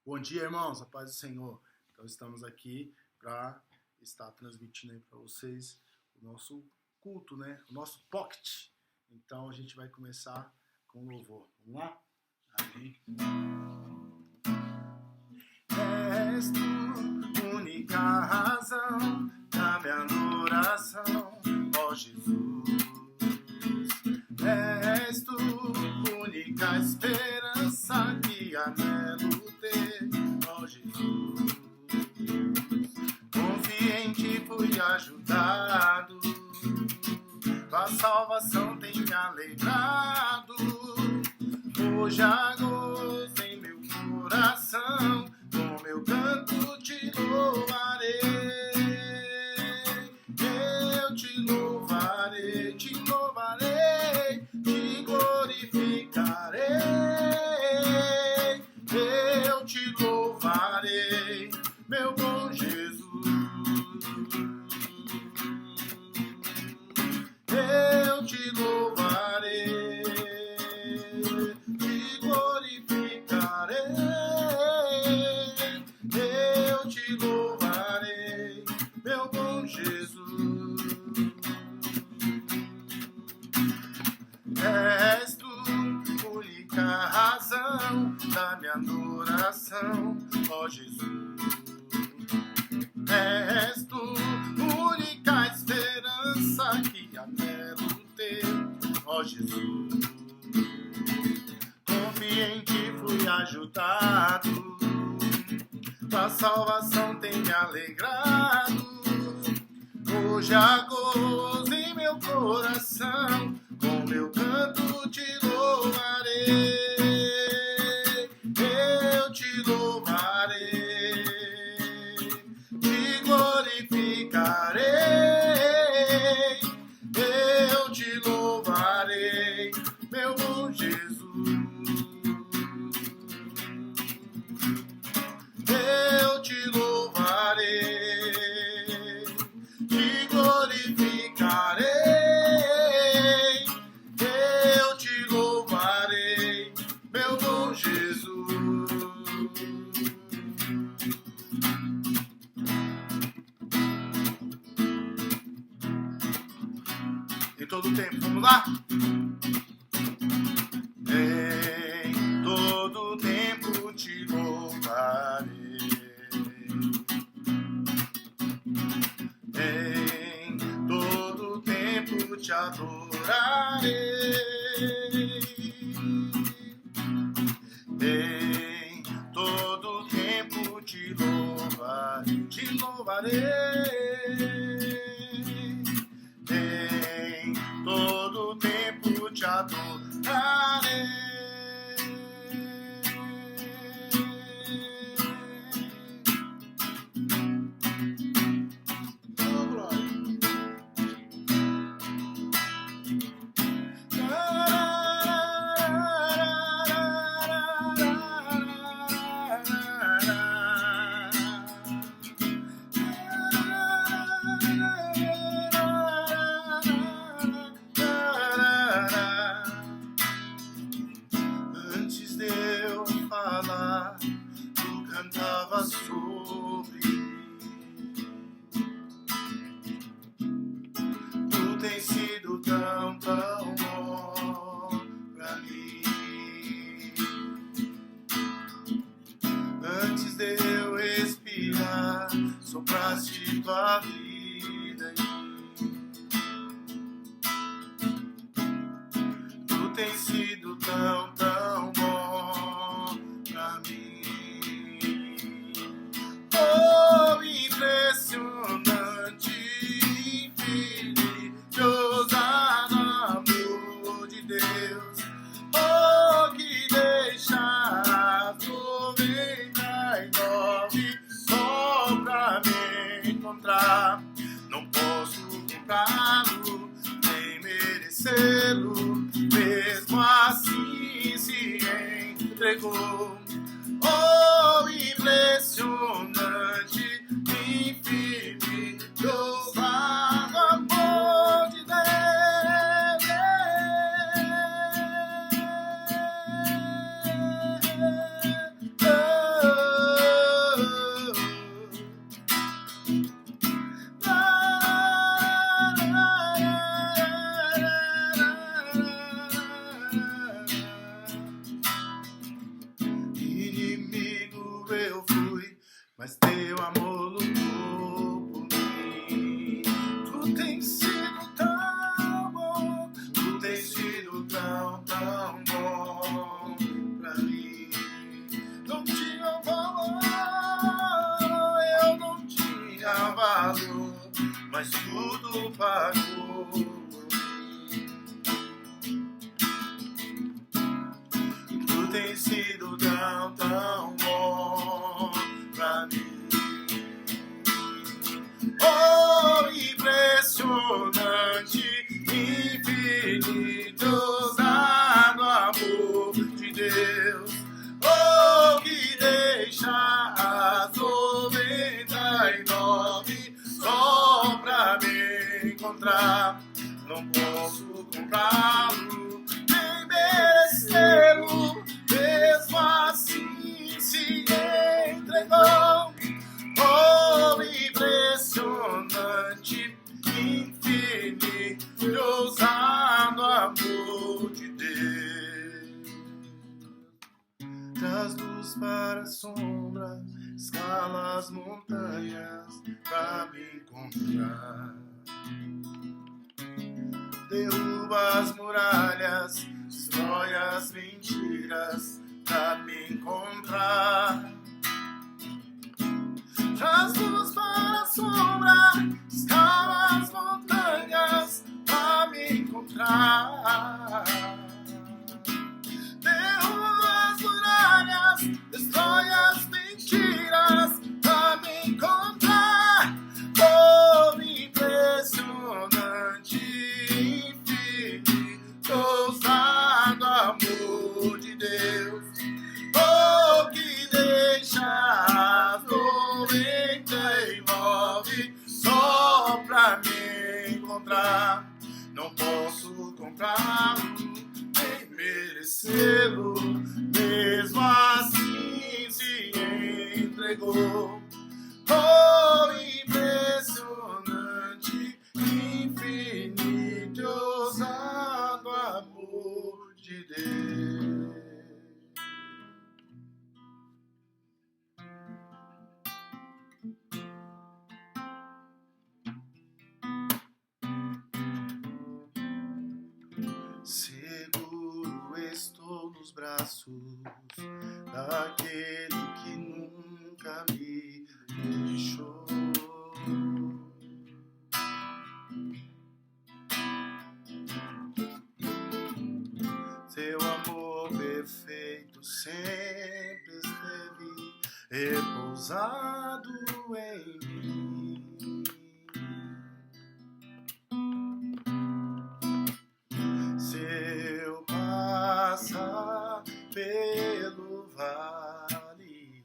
Bom dia, irmãos, a paz do Senhor. Então estamos aqui para estar transmitindo aí para vocês o nosso culto, né? O nosso pocket. Então a gente vai começar com louvor. Vamos lá? Amém. És tu, única razão da minha adoração, ó Jesus. És tu, única esperança que anelo ter, ó Jesus. Confiei em ti, fui ajudado, tua salvação tem me alegrado. Hoje há gozo em meu coração, com meu canto te louvarei. Eu te louvarei, te louvarei, te glorificarei. Eu te louvarei, meu bom Jesus. Eu te louvarei, te glorificarei. Eu te louvarei, meu bom Jesus. És tu, única razão da minha adoração, ó Jesus. És tu, única esperança que anelo ter, ó Jesus. Confiei em ti, fui ajudado, tua salvação tem me alegrado. Hoje há gozo em meu coração, com meu canto te louvarei. Eu te louvarei, te glorificarei. Eu te louvarei, meu bom Jesus. Eu te louvarei, te glorificarei. Eu te louvarei, meu bom Jesus. Em todo tempo, vamos lá? Em todo tempo te louvarei. Em todo tempo te adorarei. Em todo tempo te louvarei, te louvarei. Em todo tempo te adorarei. Antes de eu falar, tu cantava sobre mim. Tu tens sido tão, tão bom pra mim. Antes de eu respirar, sopraste tua vida em mim. Tu tens sido tão, tão bom pra mim. Oh, impressionante, infinitoso amor de Deus. Oh, que deixa 99 só pra me encontrar. Não posso comprá-lo, nem merecê-lo, mesmo assim se entregou. Oh, impressionante, infinito amor de Deus. Oh, pagou por mim. Tu tens sido tão, tão bom pra mim. Oh, impressionante, infinito, ousado amor de Deus. Oh, que deixa as 99 só pra me encontrar. Não posso comprá-lo, nem merecê-lo, mesmo assim se entregou. Oh, impressionante, infinito, ousado amor de Deus. Das luz para a sombra, escala as montanhas pra me encontrar. Derruba as muralhas, destrói as mentiras pra me encontrar. Traz luz para a sombra, escala as montanhas pra me encontrar. Derruba as muralhas, destrói as mentiras pra me encontrar. Oh, impressionante, infinito, ousado amor de Deus. Oh, que deixa as 99 só pra me encontrar. Não posso comprá-lo, nem merecê-lo, mesmo assim se entregou. Oh, impressionante, infinito, ousado amor de Deus. Seguro estou nos braços daquele que nunca me deixou. Seu amor perfeito sempre esteve repousado em mim. Se eu passar pelo vale,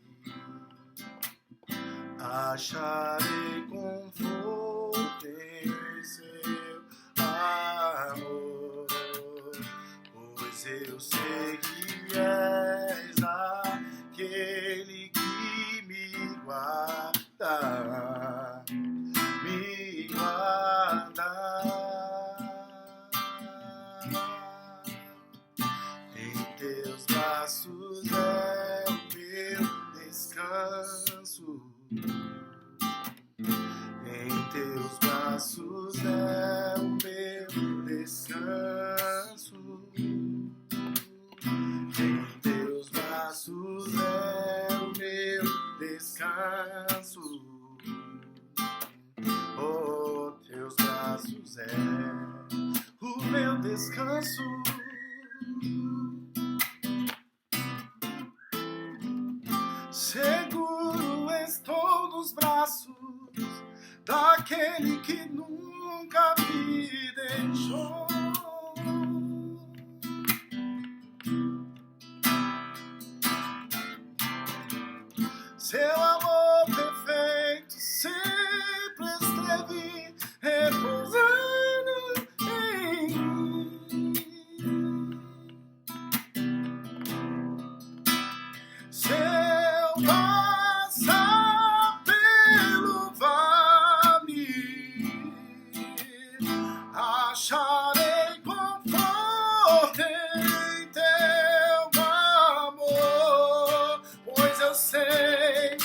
acharei conforto em seu amor, pois eu sei que és aquele que me guarda, me guarda. Em teus braços é o meu descanso. Em teus braços é o meu descanso. Em teus braços é o meu descanso. Oh, teus braços é o meu descanso. Seguro estou nos braços daquele que nunca me deixou. Seu amor perfeito sempre esteve repousando em mim. Se eu passar pelo vale, acharei conforto em teu amor, pois eu sei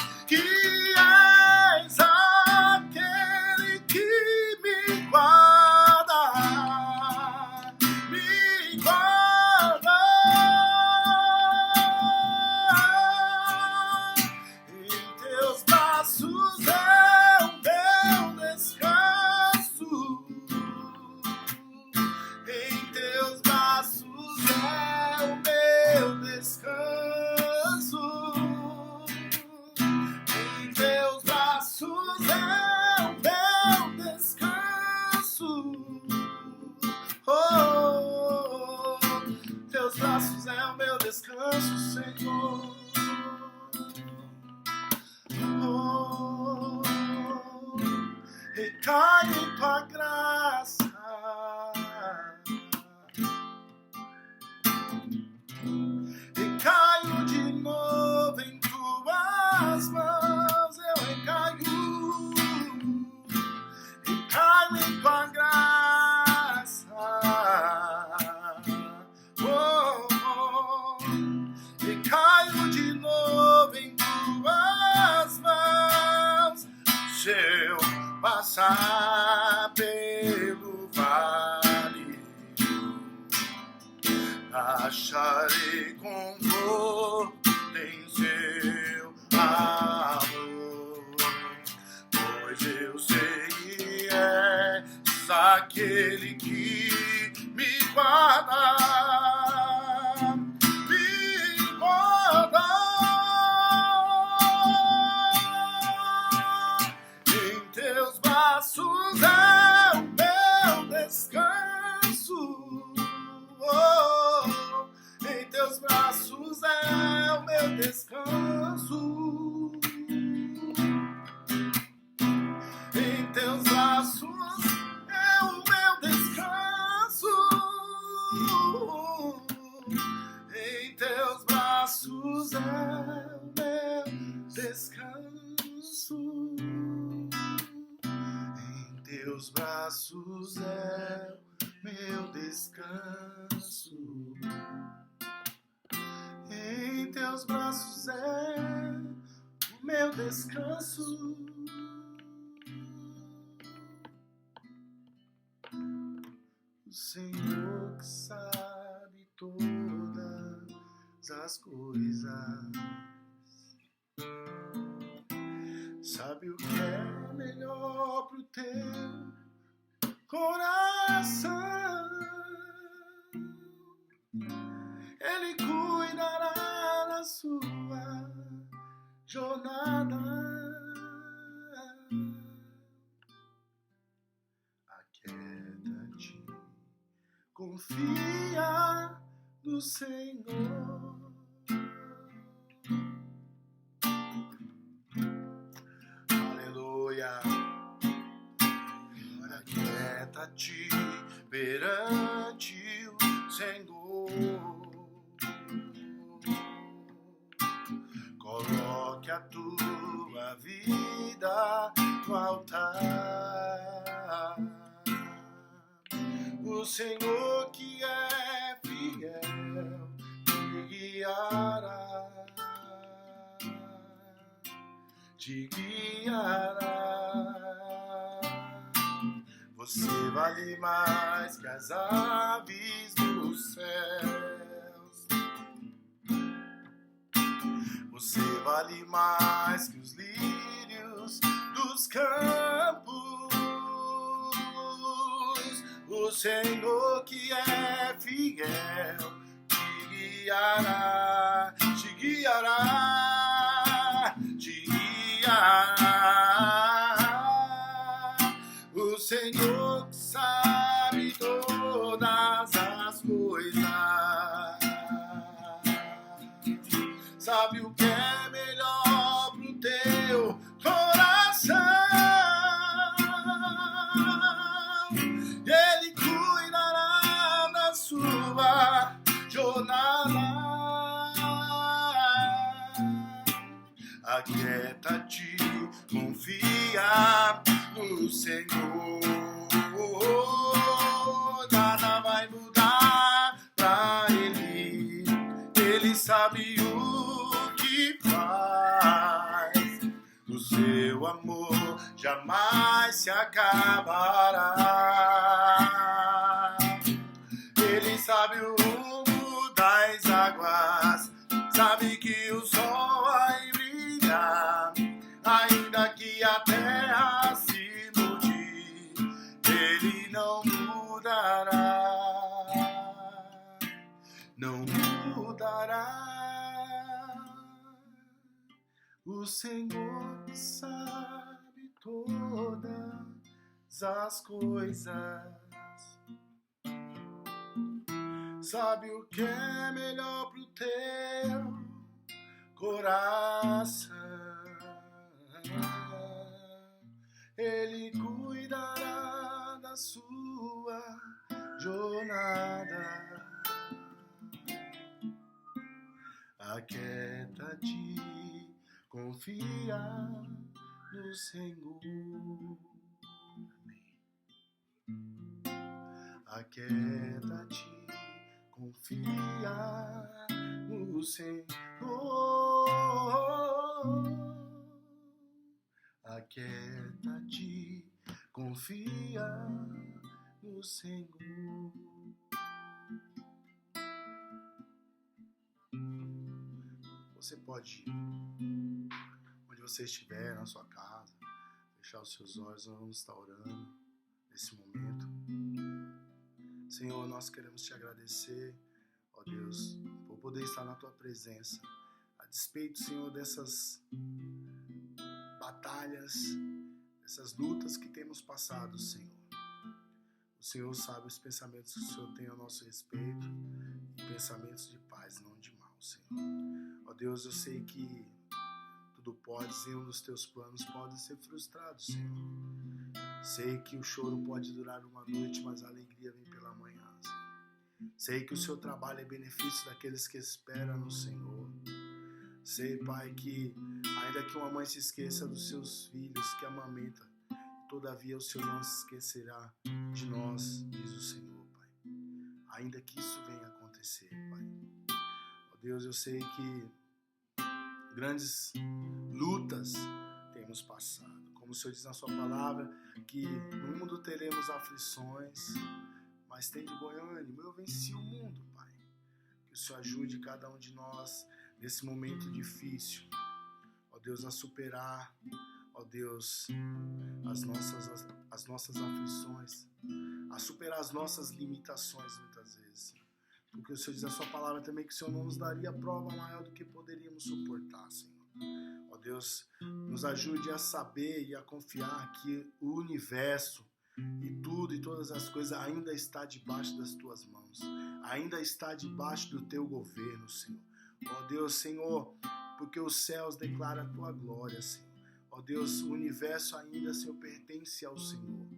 descanso, Senhor. Oh, recai em tua graça. Recaio de novo em tuas mãos. Eu recaio. Recaio em tua graça. Recaio de novo em tuas mãos. Se eu passar pelo vale, acharei conforto em seu amor, pois eu sei que és aquele que me guarda. Em teus braços é o meu descanso. Oh, em teus braços é o meu descanso. Em teus braços é o meu descanso. Em teus braços é o meu descanso. Em teus braços é o meu descanso. Em teus braços é o meu descanso. O Senhor que sabe todas as coisas, sabe o que é melhor pro teu coração. Ele cuidará da sua jornada. Aquieta-te, confia no Senhor. Aleluia. Aquieta-te perante o Senhor. Coloque a tua vida no altar. O Senhor que é fiel te guiará. Te guiará. Você vale mais que as aves dos céus. Você vale mais que os lírios dos campos. O Senhor que é fiel te guiará, te guiará, te guiará. O Senhor que sabe todas as coisas, sabe o que é melhor pro teu coração. Ele cuidará da sua jornada. Aquieta-te, confia no Senhor. Nada vai mudar pra Ele. Ele sabe o que faz. O seu amor jamais se acabará. Ele sabe o rumo das águas, sabe que o sol vai brilhar, ainda que a terra se mude, ele não mudará, não mudará. O Senhor sabe todas as coisas, sabe o que é melhor pro teu coração. Ele cuidará da sua jornada. Aquieta-te, confia no Senhor. Aquieta-te, confia no Senhor. Aquieta-te, confia no Senhor. Você pode, onde você estiver, na sua casa, fechar os seus olhos. Nós vamos estar orando nesse momento. Senhor, nós queremos te agradecer, ó Deus, por poder estar na tua presença. A despeito, Senhor, dessas batalhas, dessas lutas que temos passado, Senhor. O Senhor sabe os pensamentos que o Senhor tem a nosso respeito, e pensamentos de paz, não de mal, Senhor. Ó Deus, eu sei que tudo pode, e um dos teus planos pode ser frustrado, Senhor. Sei que o choro pode durar uma noite, mas a alegria vem pela manhã, Senhor. Sei que o seu trabalho é benefício daqueles que esperam no Senhor. Sei, Pai, que ainda que uma mãe se esqueça dos seus filhos que amamenta, todavia o Senhor não se esquecerá de nós, diz o Senhor, Pai. Ainda que isso venha a acontecer, Pai. Ó Deus, eu sei que grandes lutas temos passado. Como o Senhor diz na sua palavra, que no mundo teremos aflições, mas tem de bom ânimo. Eu venci o mundo, Pai. Que o Senhor ajude cada um de nós nesse momento difícil. Ó Deus, a superar, ó Deus, as nossas aflições, a superar as nossas limitações muitas vezes. Porque o Senhor diz na sua palavra também que o Senhor não nos daria prova maior do que poderíamos suportar, Senhor. Ó Deus, nos ajude a saber e a confiar que o universo e tudo e todas as coisas ainda está debaixo das tuas mãos. Ainda está debaixo do teu governo, Senhor. Ó Deus, Senhor, porque os céus declaram a tua glória, Senhor. Ó Deus, o universo ainda, Senhor, pertence ao Senhor.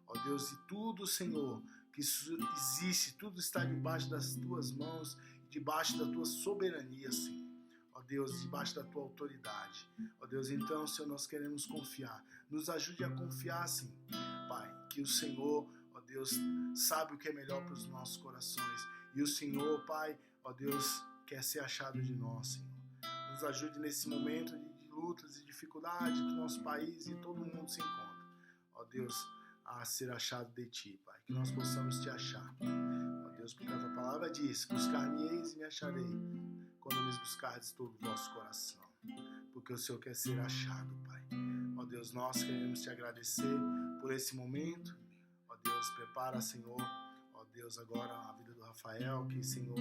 Ó Deus, e tudo, Senhor, que existe, tudo está debaixo das tuas mãos, debaixo da tua soberania, Senhor. Ó Deus, debaixo da tua autoridade. Ó Deus, então, Senhor, nós queremos confiar. Nos ajude a confiar, Senhor, Pai, que o Senhor, ó Deus, sabe o que é melhor para os nossos corações. E o Senhor, Pai, ó Deus, quer ser achado de nós, Senhor. Nos ajude nesse momento de lutas e dificuldades que o nosso país e todo mundo se encontra. Ó Deus, a ser achado de Ti, Pai. Que nós possamos Te achar. Ó Deus, porque a Tua palavra diz: buscar-me-eis e me acharei, quando me buscardes todo o vosso coração. Porque o Senhor quer ser achado, Pai. Ó Deus, nós queremos Te agradecer por esse momento. Ó Deus, prepara, Senhor, ó Deus, agora a vida do Rafael, que, Senhor,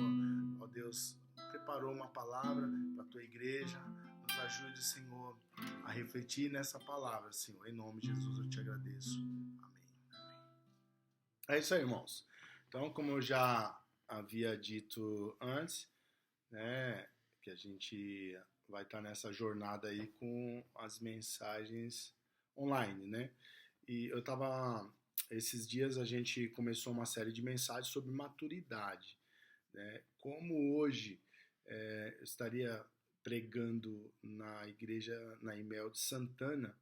ó Deus, preparou uma palavra para a Tua igreja. Nos ajude, Senhor, a refletir nessa palavra, Senhor. Em nome de Jesus eu Te agradeço. Amém. É isso aí, irmãos. Então, como eu já havia dito antes, né, que a gente vai estar nessa jornada aí com as mensagens online, né? E eu tava... Esses dias a gente começou uma série de mensagens sobre maturidade, né? Como hoje eu estaria pregando na igreja Naimel de Santana,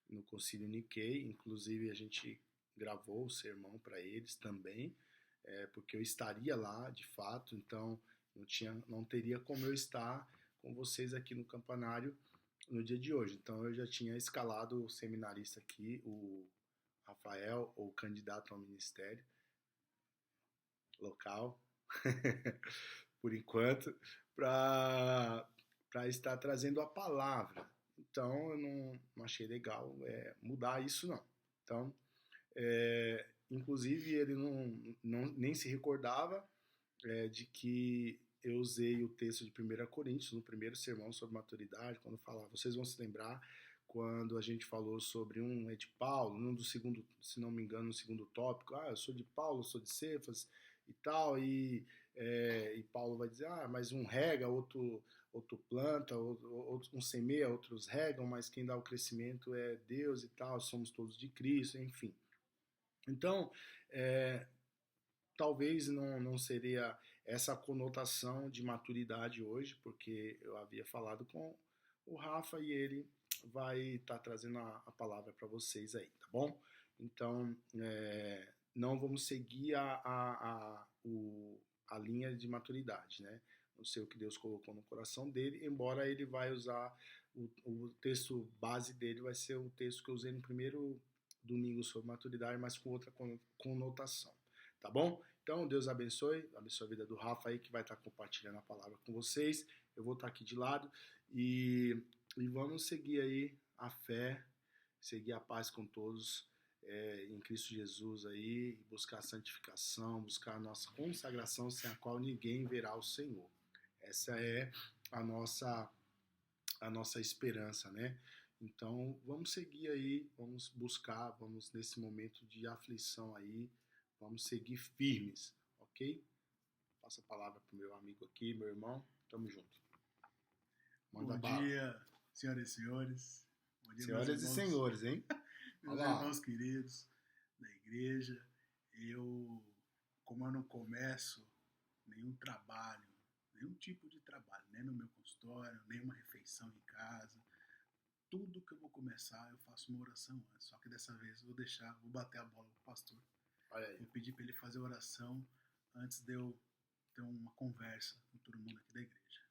no Concílio Nikkei. Inclusive a gente gravou o sermão para eles também, porque eu estaria lá de fato, então não teria como eu estar com vocês aqui no campanário no dia de hoje. Então eu já tinha escalado o seminarista aqui, o Rafael, o candidato ao ministério local, por enquanto, para estar trazendo a palavra. Então eu não achei legal mudar isso, não. Então, inclusive ele nem se recordava de que eu usei o texto de 1 Coríntios no primeiro sermão sobre maturidade, quando falava, vocês vão se lembrar, quando a gente falou sobre um de Paulo, do segundo, se não me engano, no segundo tópico, eu sou de Paulo, sou de Cefas e tal, e e Paulo vai dizer, mas um rega, outro planta, um semeia, outros regam, mas quem dá o crescimento é Deus e tal, somos todos de Cristo, enfim. Então, talvez não seria essa conotação de maturidade hoje, porque eu havia falado com o Rafa e ele vai estar trazendo a palavra para vocês aí, tá bom? Então, não vamos seguir a linha de maturidade, né? Não sei o que Deus colocou no coração dele, embora ele vai usar o texto base dele, vai ser o texto que eu usei no primeiro domingo sobre maturidade, mas com outra conotação, tá bom? Então, Deus abençoe a vida do Rafa aí, que vai estar compartilhando a palavra com vocês. Eu vou estar aqui de lado e vamos seguir aí a fé, seguir a paz com todos em Cristo Jesus aí, buscar a santificação, buscar a nossa consagração, sem a qual ninguém verá o Senhor. Essa é a nossa esperança, né? Então, vamos seguir aí, vamos buscar, vamos nesse momento de aflição aí, vamos seguir firmes, ok? Passo a palavra pro meu amigo aqui, meu irmão. Tamo junto. Manda bom dia, senhoras e senhores. Bom dia, senhoras e senhores, hein? Meus irmãos queridos da igreja. Como eu não começo nenhum trabalho, nenhum tipo de trabalho, nem no meu consultório, nem uma refeição em casa, tudo que eu vou começar, eu faço uma oração antes. Só que dessa vez eu vou bater a bola pro pastor. Olha aí. Vou pedir para ele fazer oração antes de eu ter uma conversa com todo mundo aqui da igreja.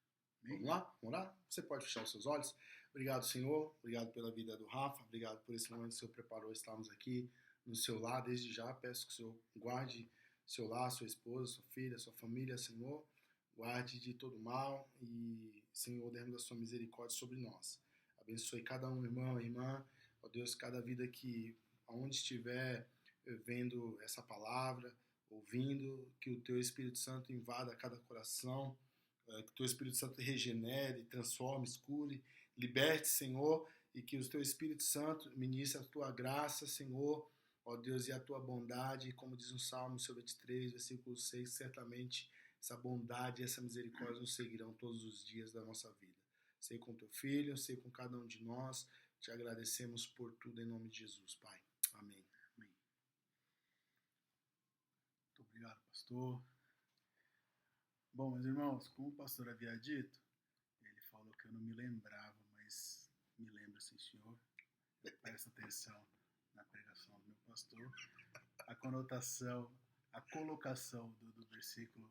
Vamos lá? Vamos lá? Você pode fechar os seus olhos. Obrigado, Senhor. Obrigado pela vida do Rafa. Obrigado por esse momento que o Senhor preparou. Estarmos aqui no seu lar. Desde já peço que o Senhor guarde seu lar, sua esposa, sua filha, sua família, Senhor. Guarde de todo mal e, Senhor, derrame da sua misericórdia sobre nós. Abençoe cada um, irmão e irmã. Ó Deus, cada vida que, aonde estiver vendo essa palavra, ouvindo, que o Teu Espírito Santo invada cada coração, que o Teu Espírito Santo regenere, transforme, cure, liberte, Senhor, e que o Teu Espírito Santo ministre a Tua graça, Senhor, ó Deus, e a Tua bondade, como diz no Salmo 23, versículo 6, certamente essa bondade e essa misericórdia nos seguirão todos os dias da nossa vida. Sei com Teu Filho, sei com cada um de nós, te agradecemos por tudo em nome de Jesus, Pai. Amém. Amém. Muito obrigado, pastor. Bom, meus irmãos, como o pastor havia dito, ele falou que eu não me lembrava, mas me lembro, sim, senhor. Presta atenção na pregação do meu pastor. A conotação, a colocação do versículo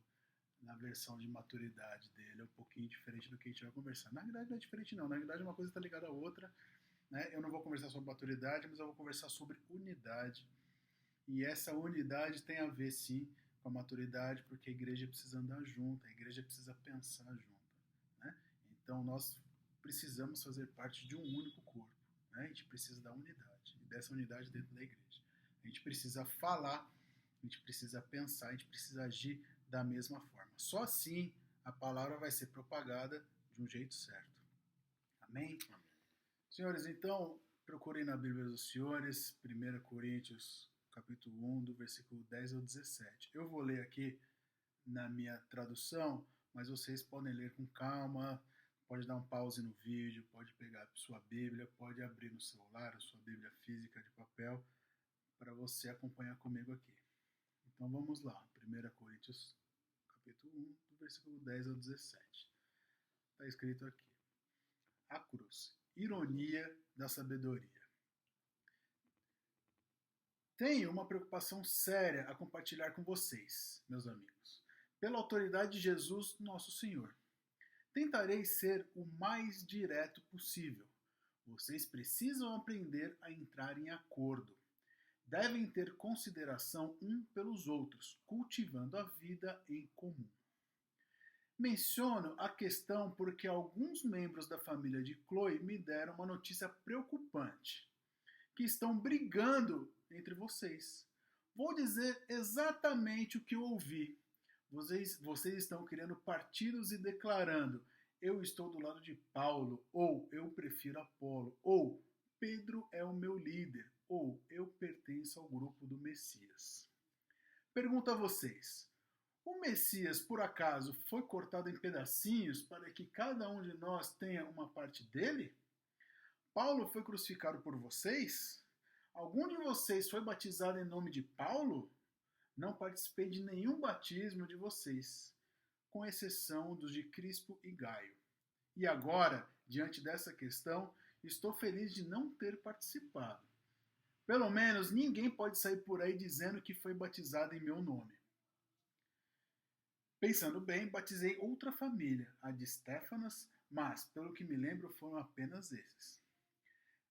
na versão de maturidade dele é um pouquinho diferente do que a gente vai conversar. Na verdade não é diferente não, na verdade uma coisa está ligada à outra, né? Eu não vou conversar sobre maturidade, mas eu vou conversar sobre unidade. E essa unidade tem a ver, sim, com a maturidade, porque a igreja precisa andar junto, a igreja precisa pensar junto, né? Então nós precisamos fazer parte de um único corpo, né? A gente precisa da unidade, e dessa unidade dentro da igreja. A gente precisa falar, a gente precisa pensar, a gente precisa agir da mesma forma. Só assim a palavra vai ser propagada de um jeito certo. Amém? Amém. Senhores, então, procurem na Bíblia dos senhores, 1 Coríntios, capítulo 1, do versículo 10 ao 17. Eu vou ler aqui na minha tradução, mas vocês podem ler com calma, pode dar um pause no vídeo, pode pegar a sua Bíblia, pode abrir no celular, a sua Bíblia física de papel, para você acompanhar comigo aqui. Então vamos lá, 1 Coríntios, capítulo 1, do versículo 10 ao 17. Está escrito aqui: a cruz, ironia da sabedoria. Tenho uma preocupação séria a compartilhar com vocês, meus amigos. Pela autoridade de Jesus, nosso Senhor. Tentarei ser o mais direto possível. Vocês precisam aprender a entrar em acordo. Devem ter consideração um pelos outros, cultivando a vida em comum. Menciono a questão porque alguns membros da família de Chloe me deram uma notícia preocupante, que estão brigando entre vocês. Vou dizer exatamente o que eu ouvi. Vocês estão criando partidos e declarando: eu estou do lado de Paulo, ou eu prefiro Apolo, ou Pedro é o meu líder, ou eu pertenço ao grupo do Messias. Pergunto a vocês: O Messias, por acaso, foi cortado em pedacinhos para que cada um de nós tenha uma parte dele? Paulo foi crucificado por vocês? Algum de vocês foi batizado em nome de Paulo? Não participei de nenhum batismo de vocês, com exceção dos de Crispo e Gaio. E agora, diante dessa questão, estou feliz de não ter participado. Pelo menos ninguém pode sair por aí dizendo que foi batizado em meu nome. Pensando bem, batizei outra família, a de Stefanas, mas, pelo que me lembro, foram apenas esses.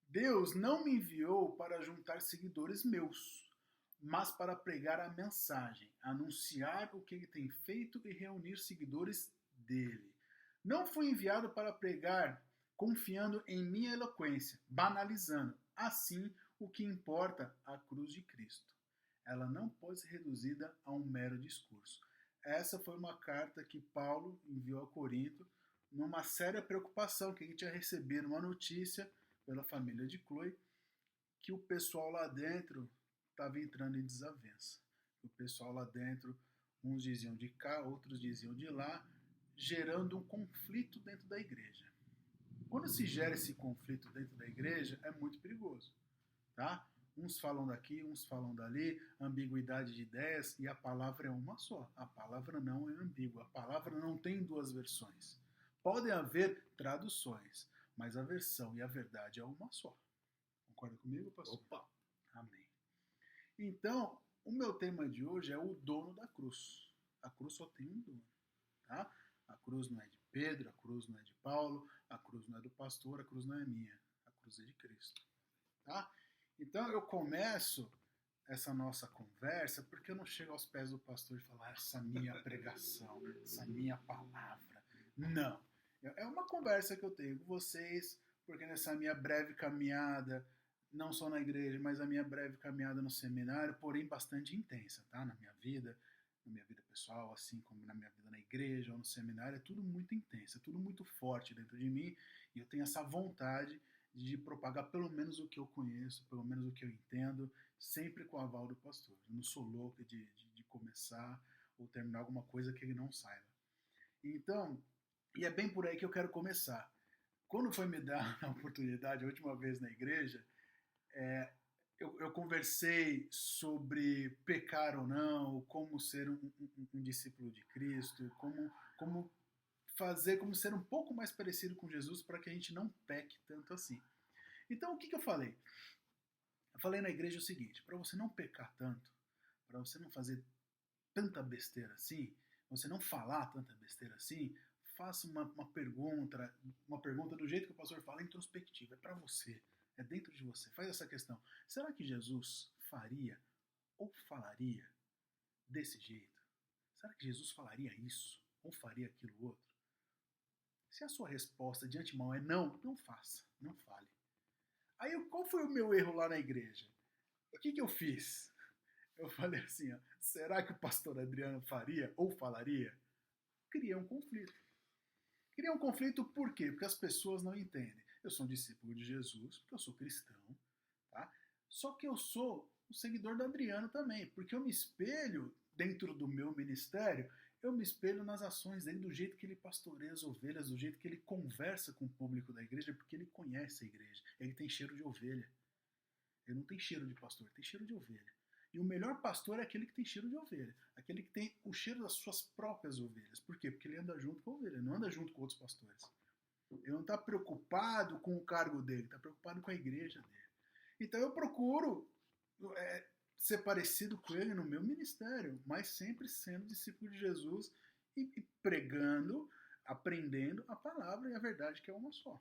Deus não me enviou para juntar seguidores meus, mas para pregar a mensagem, anunciar o que ele tem feito e reunir seguidores dele. Não fui enviado para pregar confiando em minha eloquência, banalizando, assim, o que importa, a cruz de Cristo. Ela não pode ser reduzida a um mero discurso. Essa foi uma carta que Paulo enviou a Corinto numa séria preocupação que ele tinha recebido uma notícia pela família de Chloe que o pessoal lá dentro estava entrando em desavença. O pessoal lá dentro, uns diziam de cá, outros diziam de lá, gerando um conflito dentro da igreja. Quando se gera esse conflito dentro da igreja, é muito perigoso, tá? Uns falam daqui, uns falam dali, ambiguidade de ideias, e a palavra é uma só. A palavra não é ambígua, a palavra não tem duas versões. Podem haver traduções, mas a versão e a verdade é uma só. Concorda comigo, pastor? Opa! Amém. Então, o meu tema de hoje é o dono da cruz. A cruz só tem um dono, tá? A cruz não é de Pedro, a cruz não é de Paulo, a cruz não é do pastor, a cruz não é minha. A cruz é de Cristo, tá? Então, eu começo essa nossa conversa porque eu não chego aos pés do pastor e falo, essa minha pregação, essa minha palavra. Não. É uma conversa que eu tenho com vocês, porque nessa minha breve caminhada, não só na igreja, mas a minha breve caminhada no seminário, porém bastante intensa, tá? Na minha vida pessoal, assim como na minha vida na igreja ou no seminário, é tudo muito intenso, é tudo muito forte dentro de mim, e eu tenho essa vontade de propagar pelo menos o que eu conheço, pelo menos o que eu entendo, sempre com o aval do pastor. Eu não sou louco de começar ou terminar alguma coisa que ele não saiba. Então, e é bem por aí que eu quero começar. Quando foi me dar a oportunidade, a última vez na igreja, eu conversei sobre pecar ou não, como ser um discípulo de Cristo, como fazer, como ser um pouco mais parecido com Jesus para que a gente não peque tanto assim. Então, o que eu falei? Eu falei na igreja o seguinte, para você não pecar tanto, para você não fazer tanta besteira assim, você não falar tanta besteira assim, faça uma pergunta do jeito que o pastor fala, introspectiva, é para você. É dentro de você. Faz essa questão. Será que Jesus faria ou falaria desse jeito? Será que Jesus falaria isso ou faria aquilo outro? Se a sua resposta de antemão é não, não faça, não fale. Aí qual foi o meu erro lá na igreja? O que eu fiz? Eu falei assim, ó, será que o pastor Adriano faria ou falaria? Criei um conflito. Criei um conflito por quê? Porque as pessoas não entendem. Eu sou um discípulo de Jesus, porque eu sou cristão, tá? Só que eu sou um seguidor do Adriano também, porque eu me espelho dentro do meu ministério, eu me espelho nas ações dele, do jeito que ele pastoreia as ovelhas, do jeito que ele conversa com o público da igreja, porque ele conhece a igreja. Ele tem cheiro de ovelha. Ele não tem cheiro de pastor, ele tem cheiro de ovelha. E o melhor pastor é aquele que tem cheiro de ovelha, aquele que tem o cheiro das suas próprias ovelhas. Por quê? Porque ele anda junto com a ovelha, não anda junto com outros pastores. Ele não está preocupado com o cargo dele, está preocupado com a igreja dele. Então eu procuro ser parecido com ele no meu ministério, mas sempre sendo discípulo de Jesus e pregando, aprendendo a palavra e a verdade que é uma só.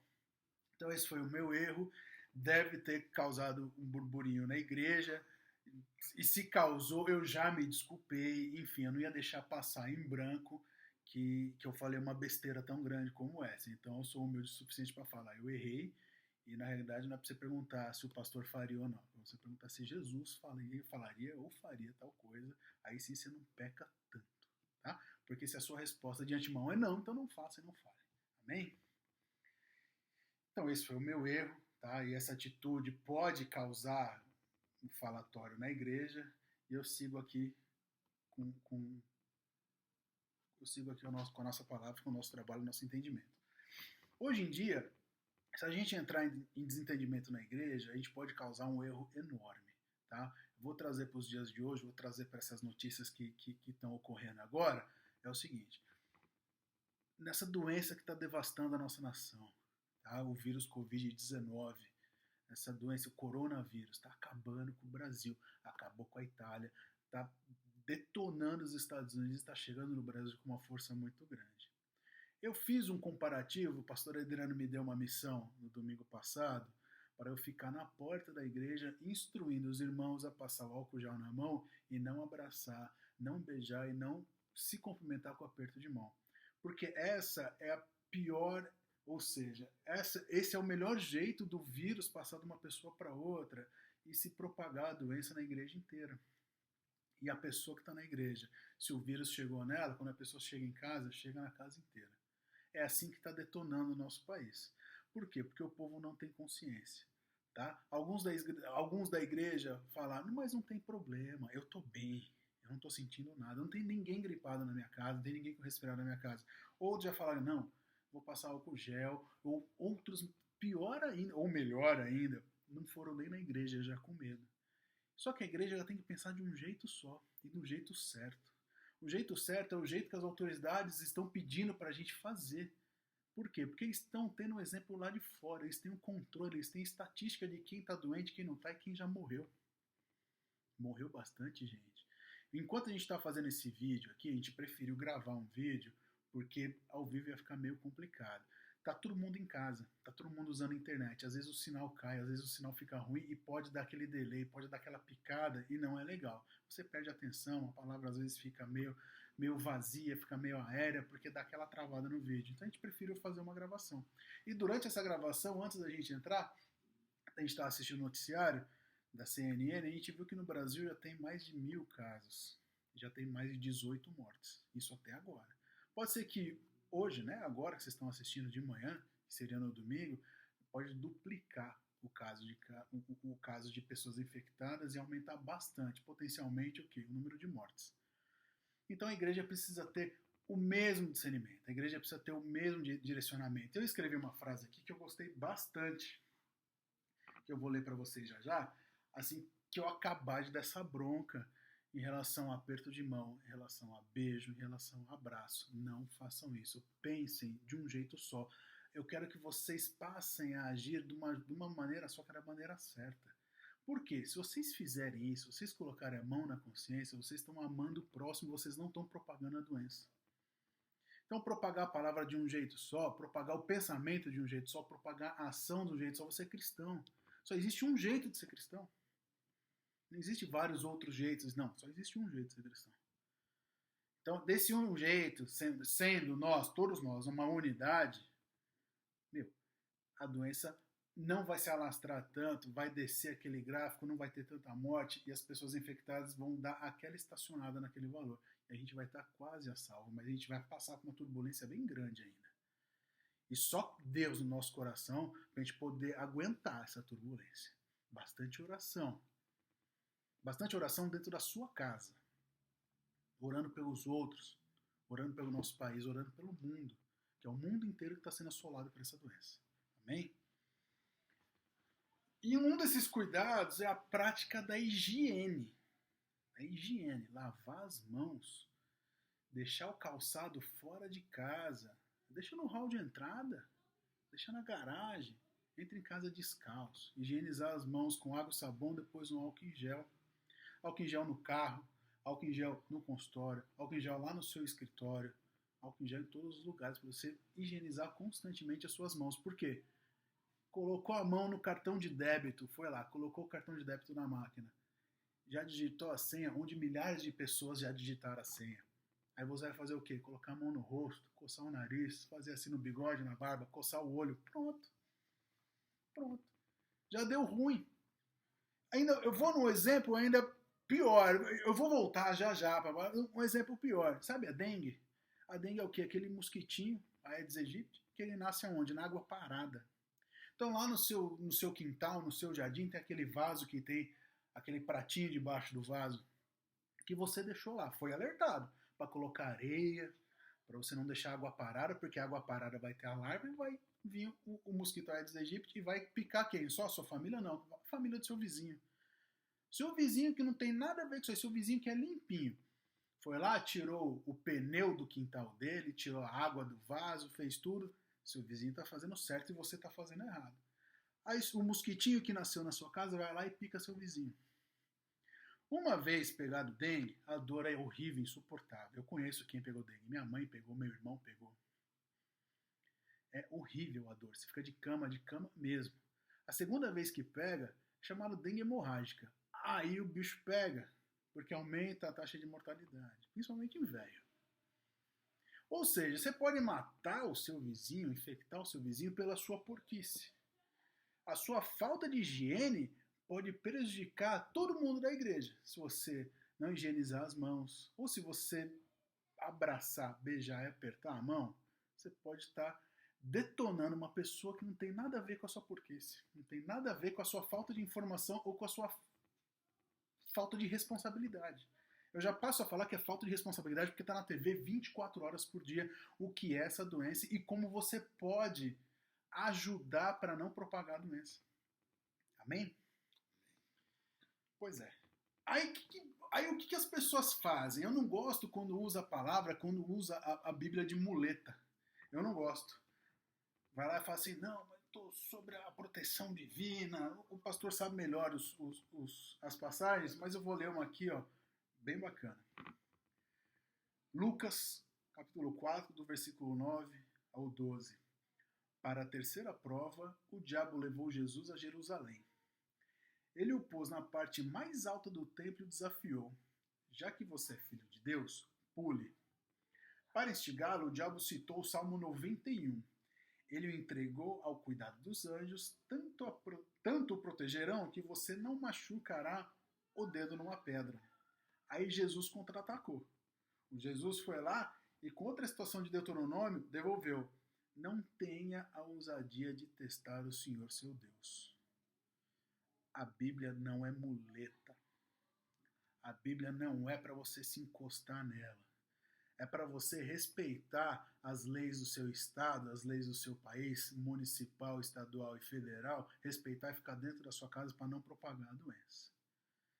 Então esse foi o meu erro, deve ter causado um burburinho na igreja, e se causou, eu já me desculpei, enfim, eu não ia deixar passar em branco que eu falei uma besteira tão grande como essa. Então eu sou humilde o suficiente para falar, eu errei, e na realidade não é para você perguntar se o pastor faria ou não, é para você perguntar se Jesus falaria ou faria tal coisa, aí sim você não peca tanto, tá? Porque se a sua resposta de antemão é não, então não faça e não fale. Amém? Então esse foi o meu erro, tá? E essa atitude pode causar um falatório na igreja, e eu sigo aqui com eu sigo aqui com a nossa palavra, com o nosso trabalho, o nosso entendimento. Hoje em dia, se a gente entrar em desentendimento na igreja, a gente pode causar um erro enorme, tá? Vou trazer para os dias de hoje, vou trazer para essas notícias que estão ocorrendo agora, é o seguinte: nessa doença que está devastando a nossa nação, tá? O vírus Covid-19, essa doença, o coronavírus, está acabando com o Brasil, acabou com a Itália, está detonando os Estados Unidos, está chegando no Brasil com uma força muito grande. Eu fiz um comparativo, o pastor Adriano me deu uma missão no domingo passado, para eu ficar na porta da igreja instruindo os irmãos a passar o álcool gel na mão e não abraçar, não beijar e não se cumprimentar com aperto de mão. Porque essa é a pior, ou seja, esse é o melhor jeito do vírus passar de uma pessoa para outra e se propagar a doença na igreja inteira. E a pessoa que está na igreja, se o vírus chegou nela, quando a pessoa chega em casa, chega na casa inteira. É assim que está detonando o nosso país. Por quê? Porque o povo não tem consciência. Tá? Alguns da igreja falaram, mas não tem problema, eu estou bem, eu não estou sentindo nada, não tem ninguém gripado na minha casa, não tem ninguém com resfriado na minha casa. Outros já falaram, não, vou passar álcool gel, ou outros, pior ainda, ou melhor ainda, não foram nem na igreja já com medo. Só que a igreja ela tem que pensar de um jeito só, e do jeito certo. O jeito certo é o jeito que as autoridades estão pedindo para a gente fazer. Por quê? Porque eles estão tendo um exemplo lá de fora, eles têm um controle, eles têm estatística de quem está doente, quem não está e quem já morreu. Morreu bastante gente. Enquanto a gente está fazendo esse vídeo aqui, a gente preferiu gravar um vídeo, porque ao vivo ia ficar meio complicado. Tá todo mundo em casa, tá todo mundo usando a internet, às vezes o sinal cai, às vezes o sinal fica ruim e pode dar aquele delay, pode dar aquela picada e não é legal. Você perde a atenção, a palavra às vezes fica meio vazia, fica meio aérea, porque dá aquela travada no vídeo. Então a gente preferiu fazer uma gravação. E durante essa gravação, antes da gente entrar, a gente estava assistindo o noticiário da CNN e a gente viu que no Brasil já tem mais de 1.000 casos, já tem mais de 18 mortes, isso até agora. Pode ser que hoje, né, agora que vocês estão assistindo de manhã, que seria no domingo, pode duplicar o caso de pessoas infectadas e aumentar bastante, potencialmente, o número de mortes. Então a igreja precisa ter o mesmo discernimento, a igreja precisa ter o mesmo direcionamento. Eu escrevi uma frase aqui que eu gostei bastante, que eu vou ler para vocês já, assim que eu acabar de dessa bronca em relação a aperto de mão, em relação a beijo, em relação a abraço. Não façam isso. Pensem de um jeito só. Eu quero que vocês passem a agir de uma maneira só, que é da maneira certa. Por quê? Se vocês fizerem isso, vocês colocarem a mão na consciência, vocês estão amando o próximo, vocês não estão propagando a doença. Então, propagar a palavra de um jeito só, propagar o pensamento de um jeito só, propagar a ação de um jeito só, você é cristão. Só existe um jeito de ser cristão. Não existe vários outros jeitos, não. Só existe um jeito de ser cristão. Então, desse um jeito, sendo nós, todos nós, uma unidade, a doença não vai se alastrar tanto, vai descer aquele gráfico, não vai ter tanta morte e as pessoas infectadas vão dar aquela estacionada naquele valor. E a gente vai estar quase a salvo, mas a gente vai passar por uma turbulência bem grande ainda. E só Deus no nosso coração para a gente poder aguentar essa turbulência. Bastante oração. Bastante oração dentro da sua casa. Orando pelos outros, orando pelo nosso país, orando pelo mundo, que é o mundo inteiro que está sendo assolado por essa doença. Amém? E um desses cuidados é a prática da higiene. A higiene, lavar as mãos, deixar o calçado fora de casa, deixa no hall de entrada, deixa na garagem, entra em casa descalço, higienizar as mãos com água e sabão, depois um álcool em gel. Álcool em gel no carro, álcool em gel no consultório, álcool em gel lá no seu escritório, álcool em gel em todos os lugares, para você higienizar constantemente as suas mãos. Por quê? Colocou a mão no cartão de débito, foi lá, colocou o cartão de débito na máquina, já digitou a senha, onde milhares de pessoas já digitaram a senha. Aí você vai fazer o quê? Colocar a mão no rosto, coçar o nariz, fazer assim no bigode, na barba, coçar o olho. Pronto. Pronto. Já deu ruim. Ainda, eu vou num exemplo ainda pior. Eu vou voltar já para um exemplo pior. Sabe a dengue? A dengue é o quê? Aquele mosquitinho, a Aedes aegypti, que ele nasce aonde? Na água parada. Então lá no seu quintal, no seu jardim, tem aquele vaso que tem aquele pratinho debaixo do vaso que você deixou lá. Foi alertado para colocar areia, para você não deixar a água parada, porque a água parada vai ter a larva e vai vir o mosquito Aedes aegypti e vai picar quem? Só a sua família? Não, a família do seu vizinho. Seu vizinho que não tem nada a ver com isso aí, seu vizinho que é limpinho, foi lá, tirou o pneu do quintal dele, tirou a água do vaso, fez tudo, seu vizinho está fazendo certo e você está fazendo errado. Aí o mosquitinho que nasceu na sua casa vai lá e pica seu vizinho. Uma vez pegado dengue, a dor é horrível, insuportável. Eu conheço quem pegou dengue. Minha mãe pegou, meu irmão pegou. É horrível a dor. Você fica de cama mesmo. A segunda vez que pega, é chamado dengue hemorrágica. Aí o bicho pega, porque aumenta a taxa de mortalidade, principalmente em velho. Ou seja, você pode matar o seu vizinho, infectar o seu vizinho pela sua porquice. A sua falta de higiene pode prejudicar todo mundo da igreja. Se você não higienizar as mãos, ou se você abraçar, beijar e apertar a mão, você pode estar detonando uma pessoa que não tem nada a ver com a sua porquice, não tem nada a ver com a sua falta de informação ou com a sua falta de responsabilidade. Eu já passo a falar que é falta de responsabilidade porque está na TV 24 horas por dia o que é essa doença e como você pode ajudar para não propagar a doença. Amém? Pois é. Aí o que as pessoas fazem? Eu não gosto quando usa a palavra, quando usa a Bíblia de muleta. Eu não gosto. Vai lá e fala assim, não, mas estou sobre a proteção divina. O pastor sabe melhor as passagens, mas eu vou ler uma aqui, ó, bem bacana. Lucas, capítulo 4, do versículo 9 ao 12. Para a terceira prova, o diabo levou Jesus a Jerusalém. Ele o pôs na parte mais alta do templo e o desafiou. Já que você é filho de Deus, pule. Para instigá-lo, o diabo citou o Salmo 91. Ele o entregou ao cuidado dos anjos, tanto o protegerão que você não machucará o dedo numa pedra. Aí Jesus contra-atacou. O Jesus foi lá e, contra a situação de Deuteronômio, devolveu. Não tenha a ousadia de testar o Senhor seu Deus. A Bíblia não é muleta. A Bíblia não é para você se encostar nela. É para você respeitar as leis do seu estado, as leis do seu país, municipal, estadual e federal, respeitar e ficar dentro da sua casa para não propagar a doença.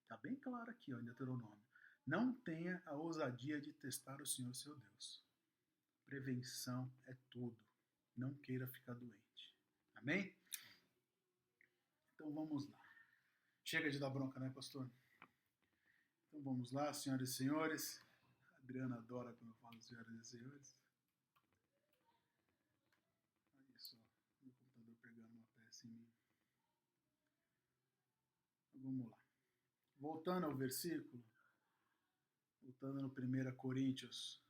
Está bem claro aqui, ó, em Deuteronômio. Não tenha a ousadia de testar o Senhor seu Deus. Prevenção é tudo. Não queira ficar doente. Amém? Então vamos lá. Chega de dar bronca, né, pastor? Então vamos lá, senhoras e senhores. A Adriana adora quando eu falo senhoras e senhores. Olha só, meu computador pegando uma peça em mim. Então vamos lá. Voltando ao versículo, voltando no 1 Coríntios,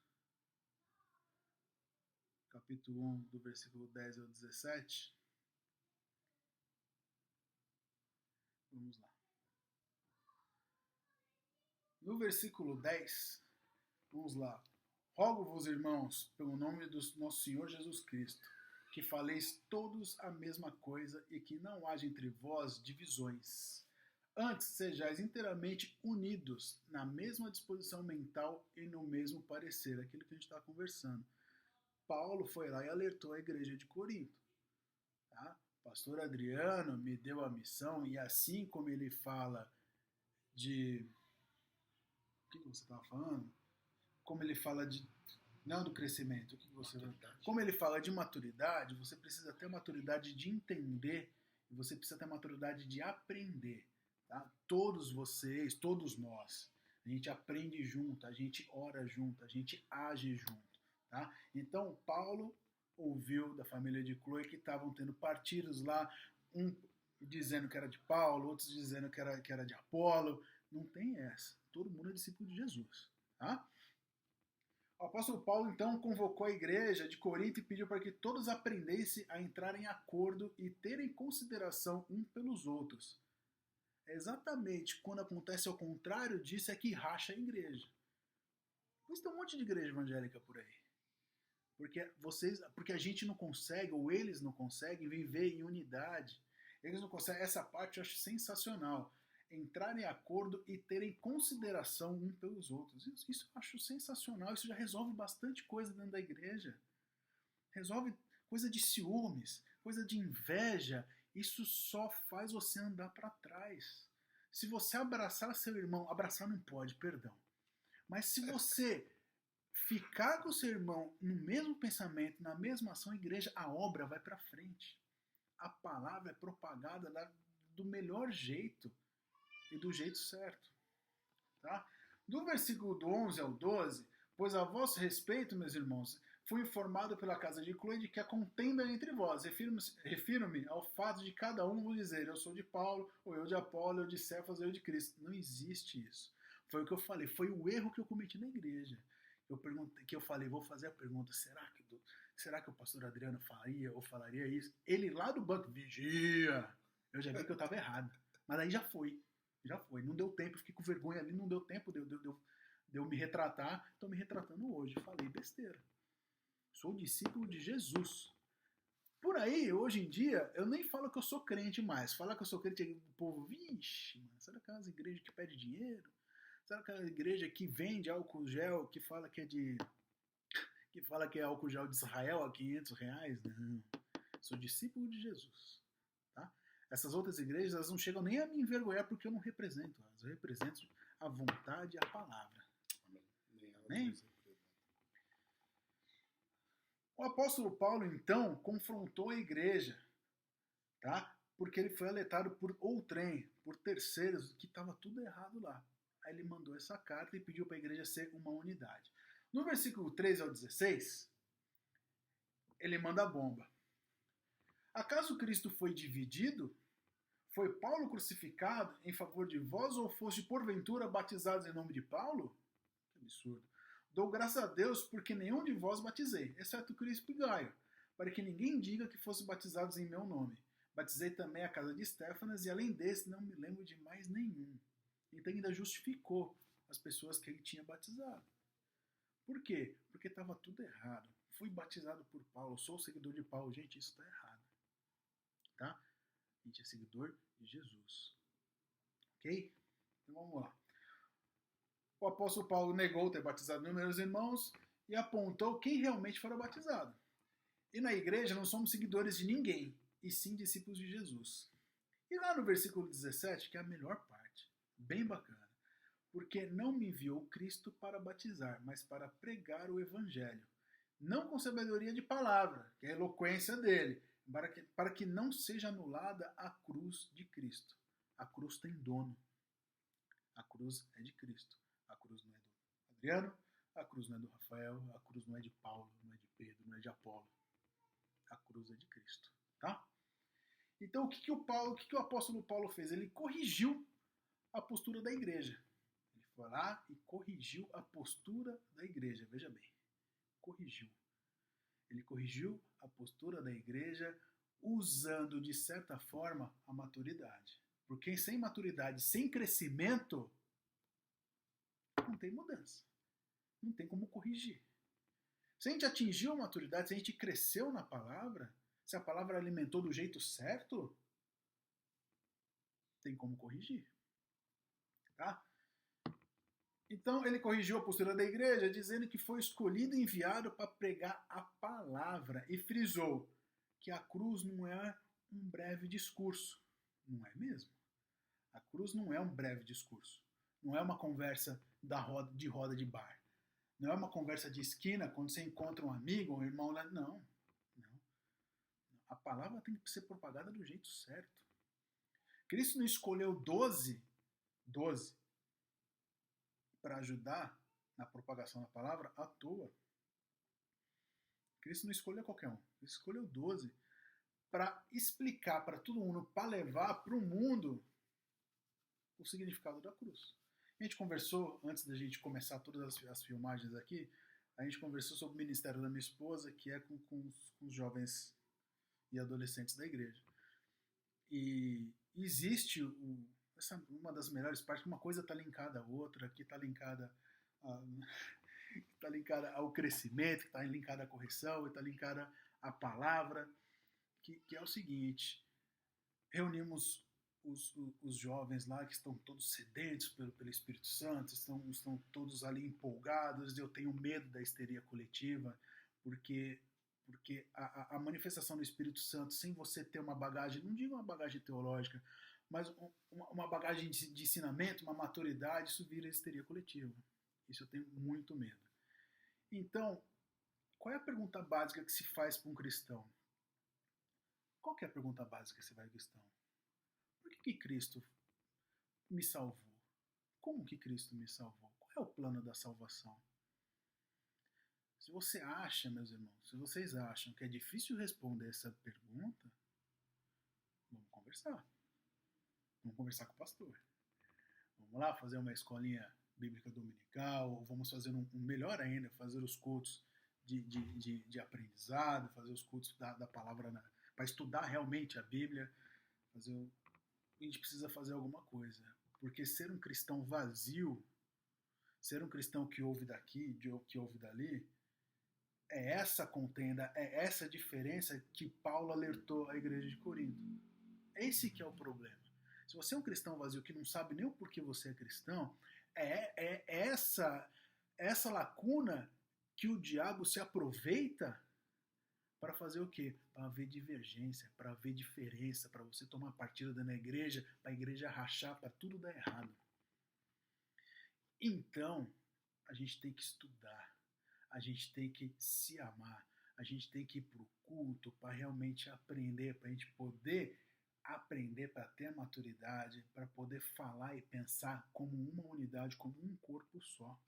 capítulo 1, do versículo 10 ao 17. Vamos lá. No versículo 10, vamos lá. Rogo-vos, irmãos, pelo nome do nosso Senhor Jesus Cristo, que faleis todos a mesma coisa e que não haja entre vós divisões. Antes, sejais inteiramente unidos na mesma disposição mental e no mesmo parecer, aquilo que a gente está conversando. Paulo foi lá e alertou a igreja de Corinto. Tá? O pastor Adriano me deu a missão e assim como ele fala de... O que você estava falando? Como ele fala de... Não do crescimento. O que você Como ele fala de maturidade, você precisa ter maturidade de entender e você precisa ter maturidade de aprender. Tá? Todos vocês, todos nós, a gente aprende junto, a gente ora junto, a gente age junto. Tá? Então, Paulo ouviu da família de Cloé que estavam tendo partidos lá, um dizendo que era de Paulo, outros dizendo que era de Apolo. Não tem essa. Todo mundo é discípulo de Jesus. Tá? O apóstolo Paulo, então, convocou a igreja de Corinto e pediu para que todos aprendessem a entrar em acordo e terem consideração um pelos outros. É exatamente quando acontece ao contrário disso é que racha a igreja. Por isso tem um monte de igreja evangélica por aí. Porque a gente não consegue, ou eles não conseguem, viver em unidade. Eles não conseguem. Essa parte eu acho sensacional. entrarem em acordo e terem consideração um pelos outros. Isso eu acho sensacional, isso já resolve bastante coisa dentro da igreja. Resolve coisa de ciúmes, coisa de inveja, isso só faz você andar para trás. Se você abraçar seu irmão, abraçar não pode, perdão. Mas se você ficar com o seu irmão no mesmo pensamento, na mesma ação, igreja, a obra vai para frente. A palavra é propagada do melhor jeito e do jeito certo. Tá? Do versículo do 11 ao 12, pois a vosso respeito, meus irmãos, fui informado pela casa de Cloe de que há contenda entre vós. Refiro-me ao fato de cada um vos dizer, eu sou de Paulo, ou eu de Apolo, eu de Cefas, ou eu de Cristo. Não existe isso. Foi o que eu falei, foi o erro que eu cometi na igreja. Eu falei, vou fazer a pergunta, será que o pastor Adriano faria ou falaria isso? Ele lá do banco, vigia. Eu já vi que eu estava errado. Mas aí já foi. Não deu tempo, eu fiquei com vergonha ali, não deu tempo de eu me retratar. Estou me retratando hoje. Falei besteira. Sou discípulo de Jesus. Por aí, hoje em dia, eu nem falo que eu sou crente mais. Falar que eu sou crente, o povo, vixe, mano, será aquelas igrejas que pedem dinheiro? Será aquela igreja que vende álcool gel, que fala que é álcool gel de Israel a R$500? Não. Sou discípulo de Jesus. Tá? Essas outras igrejas, elas não chegam nem a me envergonhar porque eu não represento elas. Eu represento a vontade e a palavra. Nem? O apóstolo Paulo, então, confrontou a igreja, tá? Porque ele foi alertado por outrem, por terceiros, que estava tudo errado lá. Aí ele mandou essa carta e pediu para a igreja ser uma unidade. No versículo 13 ao 16, ele manda a bomba. Acaso Cristo foi dividido? Foi Paulo crucificado em favor de vós ou foste porventura batizados em nome de Paulo? Que absurdo. Dou graças a Deus porque nenhum de vós batizei, exceto Crispo e Gaio, para que ninguém diga que fosse batizados em meu nome. Batizei também a casa de Estéfanas e além desse não me lembro de mais nenhum. Então ainda justificou as pessoas que ele tinha batizado. Por quê? Porque estava tudo errado. Fui batizado por Paulo, sou seguidor de Paulo. Gente, isso está errado. Tá? A gente é seguidor de Jesus. Ok? Então vamos lá. O apóstolo Paulo negou ter batizado inúmeros irmãos e apontou quem realmente fora batizado. E na igreja não somos seguidores de ninguém, e sim discípulos de Jesus. E lá no versículo 17, que é a melhor parte, bem bacana, porque não me enviou Cristo para batizar, mas para pregar o evangelho, não com sabedoria de palavra, que é a eloquência dele, para que não seja anulada a cruz de Cristo. A cruz tem dono. A cruz é de Cristo. A cruz não é do Adriano, a cruz não é do Rafael, a cruz não é de Paulo, não é de Pedro, não é de Apolo. A cruz é de Cristo, tá? Então o que o apóstolo Paulo fez? Ele corrigiu a postura da igreja. Ele foi lá e corrigiu a postura da igreja, veja bem. Corrigiu. Ele corrigiu a postura da igreja usando, de certa forma, a maturidade. Porque sem maturidade, sem crescimento, não tem mudança. Não tem como corrigir. Se a gente atingiu a maturidade, se a gente cresceu na palavra, se a palavra alimentou do jeito certo, tem como corrigir. Tá? Então ele corrigiu a postura da igreja, dizendo que foi escolhido e enviado para pregar a palavra. E frisou que a cruz não é um breve discurso. Não é mesmo? A cruz não é um breve discurso. Não é uma conversa de roda de bar. Não é uma conversa de esquina, quando você encontra um amigo, um irmão lá. Não. A palavra tem que ser propagada do jeito certo. Cristo não escolheu 12 para ajudar na propagação da palavra à toa. Cristo não escolheu qualquer um. Ele escolheu 12 para explicar para todo mundo, para levar para o mundo o significado da cruz. A gente conversou, antes da gente começar todas as filmagens aqui, a gente conversou sobre o ministério da minha esposa, que é com os jovens e adolescentes da igreja. E existe uma das melhores partes, que uma coisa está linkada à outra, que está linkada ao crescimento, que está linkada à correção, está linkada à palavra, que é o seguinte: reunimos os jovens lá que estão todos sedentos pelo Espírito Santo, estão todos ali empolgados, eu tenho medo da histeria coletiva, porque a manifestação do Espírito Santo, sem você ter uma bagagem, não digo uma bagagem teológica, mas uma bagagem de ensinamento, uma maturidade, isso vira histeria coletiva. Isso eu tenho muito medo. Então, qual é a pergunta básica que se faz para um cristão? Qual que é a pergunta básica que se faz para um cristão? Por que Cristo me salvou? Como que Cristo me salvou? Qual é o plano da salvação? Se você acha, meus irmãos, se vocês acham que é difícil responder essa pergunta, vamos conversar. Vamos conversar com o pastor. Vamos lá fazer uma escolinha bíblica dominical, ou vamos fazer melhor ainda, fazer os cultos de aprendizado, fazer os cultos da palavra para estudar realmente a Bíblia. A gente precisa fazer alguma coisa, porque ser um cristão vazio, ser um cristão que ouve daqui, que ouve dali, é essa contenda, é essa diferença que Paulo alertou a igreja de Corinto. Esse que é o problema. Se você é um cristão vazio que não sabe nem o porquê você é cristão, é essa lacuna que o diabo se aproveita para fazer o quê? Para haver divergência, para haver diferença, para você tomar partido na igreja, para a igreja rachar, para tudo dar errado. Então, a gente tem que estudar, a gente tem que se amar, a gente tem que ir para o culto para realmente aprender, para a gente poder aprender, para ter a maturidade, para poder falar e pensar como uma unidade, como um corpo só.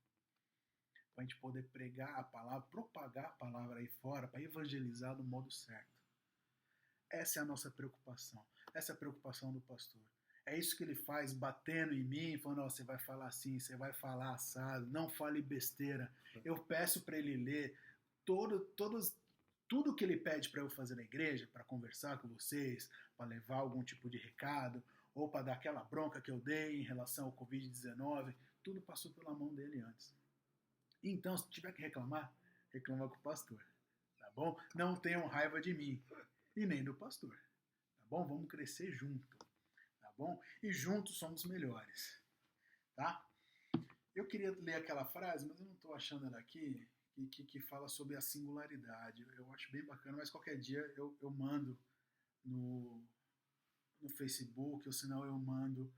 Para a gente poder pregar a palavra, propagar a palavra aí fora, para evangelizar do modo certo. Essa é a nossa preocupação. Essa é a preocupação do pastor. É isso que ele faz, batendo em mim, falando, você vai falar assim, você vai falar assado, não fale besteira. Eu peço para ele ler tudo que ele pede para eu fazer na igreja, para conversar com vocês, para levar algum tipo de recado, ou para dar aquela bronca que eu dei em relação ao Covid-19, tudo passou pela mão dele antes. Então, se tiver que reclamar, reclama com o pastor, tá bom? Não tenham raiva de mim e nem do pastor, tá bom? Vamos crescer junto, tá bom? E juntos somos melhores, tá? Eu queria ler aquela frase, mas eu não estou achando ela aqui, que fala sobre a singularidade. Eu acho bem bacana, mas qualquer dia eu mando no Facebook, ou senão eu mando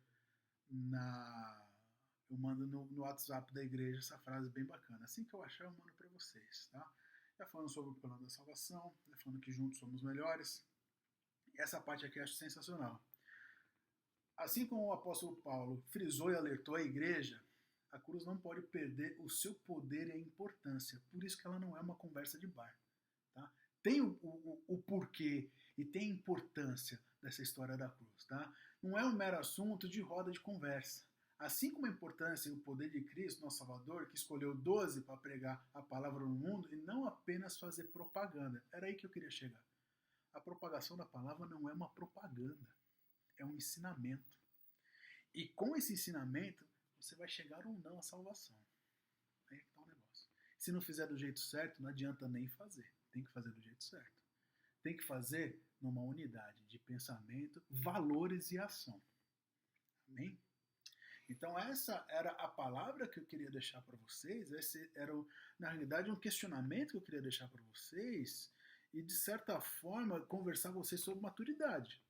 no WhatsApp da igreja essa frase bem bacana. Assim que eu achar, eu mando para vocês, tá? Já falando sobre o plano da salvação, já falando que juntos somos melhores. E essa parte aqui eu acho sensacional. Assim como o apóstolo Paulo frisou e alertou a igreja, a cruz não pode perder o seu poder e a importância. Por isso que ela não é uma conversa de bar. Tá? Tem o porquê e tem a importância dessa história da cruz. Tá? Não é um mero assunto de roda de conversa. Assim como a importância e o poder de Cristo, nosso Salvador, que escolheu 12 para pregar a palavra no mundo e não apenas fazer propaganda. Era aí que eu queria chegar. A propagação da palavra não é uma propaganda, é um ensinamento. E com esse ensinamento, você vai chegar ou não à salvação. Aí é que está o negócio. Se não fizer do jeito certo, não adianta nem fazer. Tem que fazer do jeito certo. Tem que fazer numa unidade de pensamento, valores e ação. Amém? Então essa era a palavra que eu queria deixar para vocês. Esse era, na realidade, um questionamento que eu queria deixar para vocês. E, de certa forma, conversar com vocês sobre maturidade.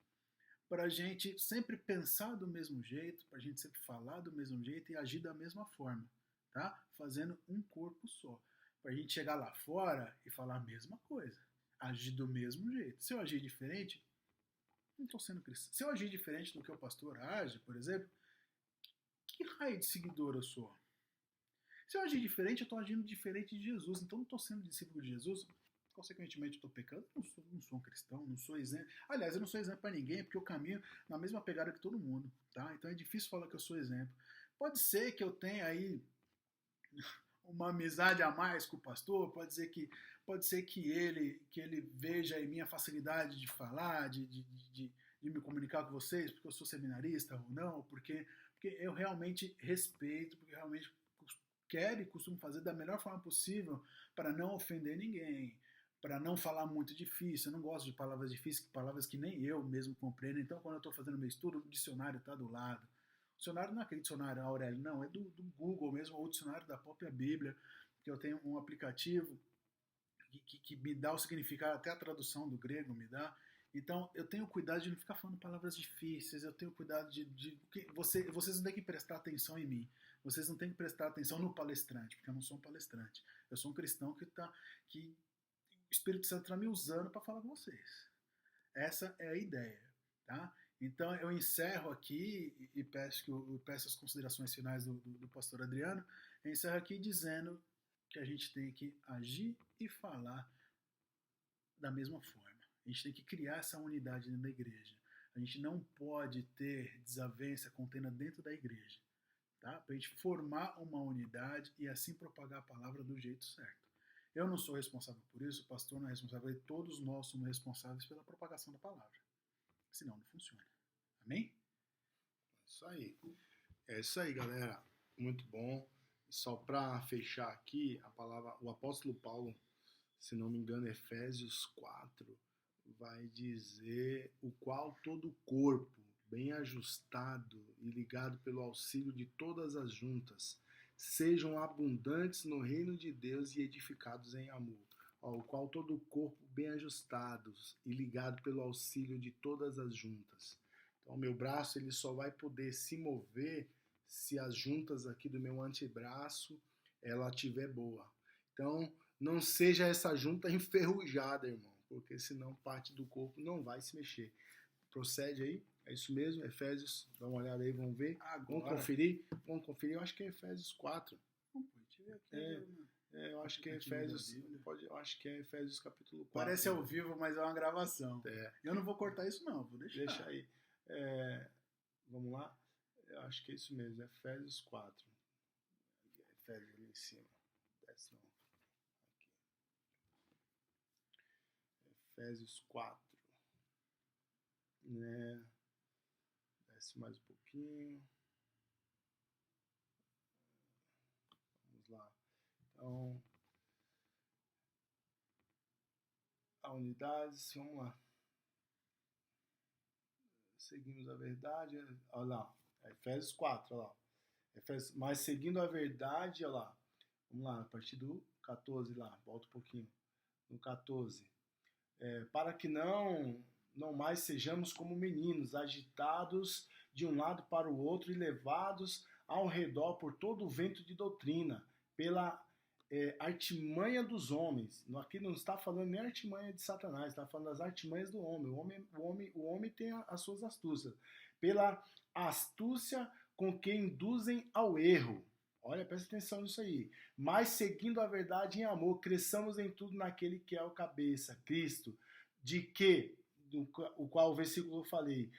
Para a gente sempre pensar do mesmo jeito, para a gente sempre falar do mesmo jeito e agir da mesma forma, tá? Fazendo um corpo só. Para a gente chegar lá fora e falar a mesma coisa, agir do mesmo jeito. Se eu agir diferente, não estou sendo cristão. Se eu agir diferente do que o pastor age, por exemplo, que raio de seguidor eu sou? Se eu agir diferente, eu estou agindo diferente de Jesus, então não estou sendo discípulo de Jesus. Consequentemente, estou pecando, não sou um cristão, não sou exemplo. Aliás, eu não sou exemplo para ninguém, porque eu caminho na mesma pegada que todo mundo, tá? Então é difícil falar que eu sou exemplo. Pode ser que eu tenha aí uma amizade a mais com o pastor, pode ser que ele veja aí minha facilidade de falar, de me comunicar com vocês, porque eu sou seminarista ou não, porque eu realmente respeito, porque eu realmente quero e costumo fazer da melhor forma possível para não ofender ninguém, para não falar muito difícil. Eu não gosto de palavras difíceis, palavras que nem eu mesmo compreendo. Então, quando eu estou fazendo meu estudo, o dicionário está do lado. O dicionário não é aquele dicionário Aurélio, não, é do Google mesmo, ou o dicionário da própria Bíblia, que eu tenho um aplicativo que me dá o significado, até a tradução do grego me dá. Então, eu tenho cuidado de não ficar falando palavras difíceis, eu tenho cuidado de vocês não têm que prestar atenção em mim, vocês não têm que prestar atenção no palestrante, porque eu não sou um palestrante. Eu sou um cristão que o Espírito Santo está me usando para falar com vocês. Essa é a ideia, tá? Então, eu encerro aqui e peço as considerações finais do pastor Adriano. Eu encerro aqui dizendo que a gente tem que agir e falar da mesma forma. A gente tem que criar essa unidade dentro da igreja. A gente não pode ter desavença, contenda dentro da igreja. Tá? Para a gente formar uma unidade e assim propagar a palavra do jeito certo. Eu não sou responsável por isso, o pastor não é responsável, todos nós somos responsáveis pela propagação da palavra. Senão não funciona. Amém? Isso aí. É isso aí, galera. Muito bom. Só para fechar aqui, a palavra, o apóstolo Paulo, se não me engano, Efésios 4, vai dizer: o qual todo o corpo, bem ajustado e ligado pelo auxílio de todas as juntas, sejam abundantes no reino de Deus e edificados em amor. O qual todo o corpo, bem ajustado e ligado pelo auxílio de todas as juntas. Então, meu braço ele só vai poder se mover se as juntas aqui do meu antebraço ela estiver boa. Então, não seja essa junta enferrujada, irmão, porque senão parte do corpo não vai se mexer. Procede aí, é isso mesmo, Efésios, dá uma olhada aí, vamos ver. Agora. Vamos conferir, eu acho que é Efésios 4. Eu acho que é Efésios, eu acho que é Efésios capítulo 4. Parece ao vivo, mas é uma gravação. Eu não vou cortar isso não, vou deixar. Deixa aí. Vamos lá. Eu acho que é isso mesmo, Efésios 4. Efésios ali em cima. Desce não. Aqui. Efésios 4. Né? Desce mais um pouquinho. Vamos lá. Então, a unidades, vamos lá. Seguimos a verdade, olha lá, Efésios 4, olha lá. Mas seguindo a verdade, olha lá. Vamos lá, a partir do 14 lá, volta um pouquinho. No 14. Para que não mais sejamos como meninos, agitados de um lado para o outro e levados ao redor por todo o vento de doutrina, pela artimanha dos homens. Aqui não está falando nem artimanha de Satanás, está falando das artimanhas do homem. O homem tem as suas astúcias. Pela astúcia com que induzem ao erro. Olha, presta atenção nisso aí. Mas seguindo a verdade em amor, cresçamos em tudo naquele que é o cabeça, Cristo, o qual o versículo eu falei,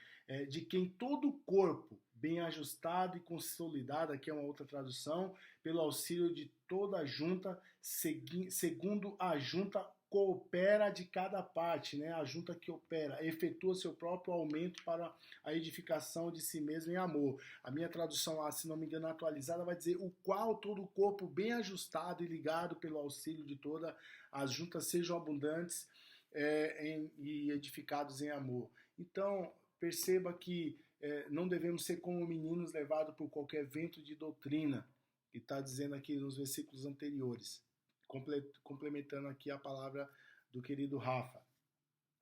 de quem todo o corpo, bem ajustado e consolidado, aqui é uma outra tradução, pelo auxílio de toda a junta, segundo a junta coopera de cada parte, né? A junta que opera, efetua seu próprio aumento para a edificação de si mesmo em amor. A minha tradução lá, se não me engano, atualizada, vai dizer: o qual todo o corpo bem ajustado e ligado pelo auxílio de toda as juntas sejam abundantes e edificados em amor. Então, perceba que não devemos ser como meninos levados por qualquer vento de doutrina, que está dizendo aqui nos versículos anteriores, complementando aqui a palavra do querido Rafa.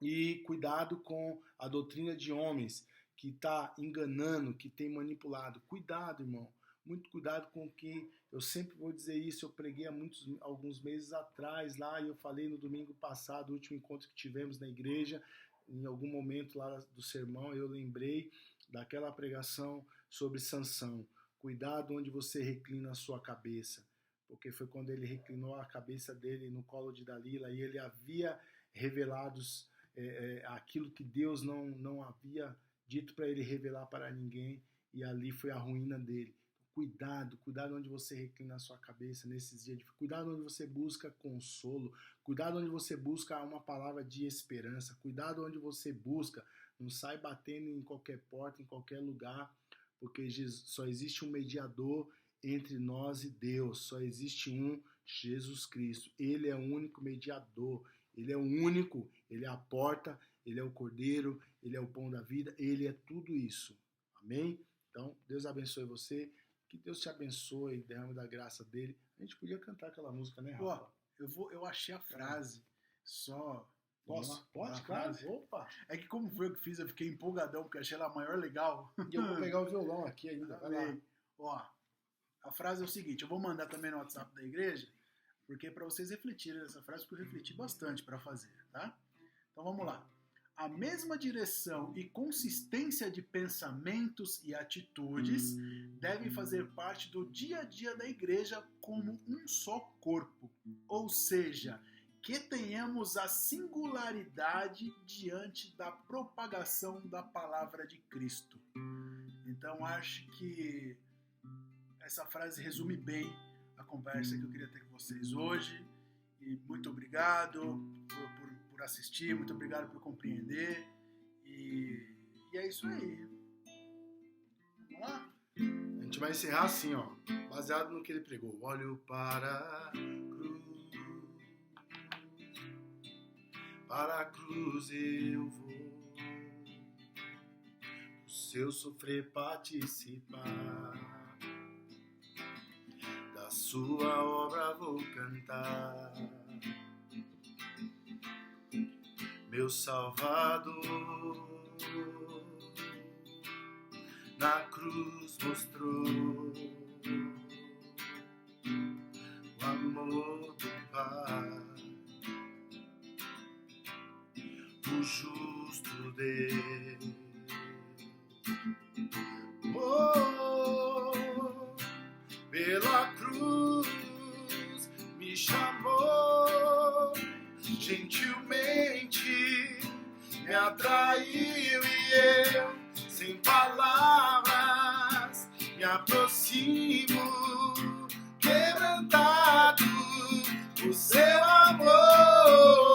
E cuidado com a doutrina de homens, que está enganando, que tem manipulado. Cuidado, irmão. Muito cuidado com o que eu sempre vou dizer isso. Eu preguei alguns meses atrás lá, e eu falei no domingo passado, o último encontro que tivemos na igreja, em algum momento lá do sermão, eu lembrei daquela pregação sobre Sansão. Cuidado onde você reclina a sua cabeça, porque foi quando ele reclinou a cabeça dele no colo de Dalila e ele havia revelado aquilo que Deus não havia dito para ele revelar para ninguém, e ali foi a ruína dele. Cuidado onde você reclina a sua cabeça nesses dias. Cuidado onde você busca consolo. Cuidado onde você busca uma palavra de esperança. Cuidado onde você busca. Não sai batendo em qualquer porta, em qualquer lugar, porque só existe um mediador entre nós e Deus. Só existe um, Jesus Cristo. Ele é o único mediador. Ele é o único, Ele é a porta, Ele é o Cordeiro, Ele é o pão da vida, Ele é tudo isso. Amém? Então, Deus abençoe você, que Deus te abençoe, derrame da graça dele. A gente podia cantar aquela música, né, Rafa? Eu achei a frase, só... Posso? Pode, claro. Opa! É que como foi eu que fiz, eu fiquei empolgadão, porque achei ela maior legal. E eu vou pegar o violão aqui ainda. Vai lá. A frase é o seguinte, eu vou mandar também no WhatsApp da igreja, porque é para vocês refletirem nessa frase, porque eu refleti bastante para fazer, tá? Então vamos lá. A mesma direção e consistência de pensamentos e atitudes devem fazer parte do dia a dia da igreja como um só corpo. Ou seja, que tenhamos a singularidade diante da propagação da palavra de Cristo. Então acho que essa frase resume bem a conversa que eu queria ter com vocês hoje. E muito obrigado por assistir, muito obrigado por compreender. E é isso aí. Vamos lá? A gente vai encerrar assim, ó, baseado no que ele pregou. Olho para a cruz eu vou, o seu sofrer participar, da sua obra vou cantar. Meu Salvador na cruz mostrou o amor do Pai, o justo Deus. Oh, pela cruz me chamou, gentilmente me atraiu e eu, sem palavras, me aproximo, quebrantado por seu amor.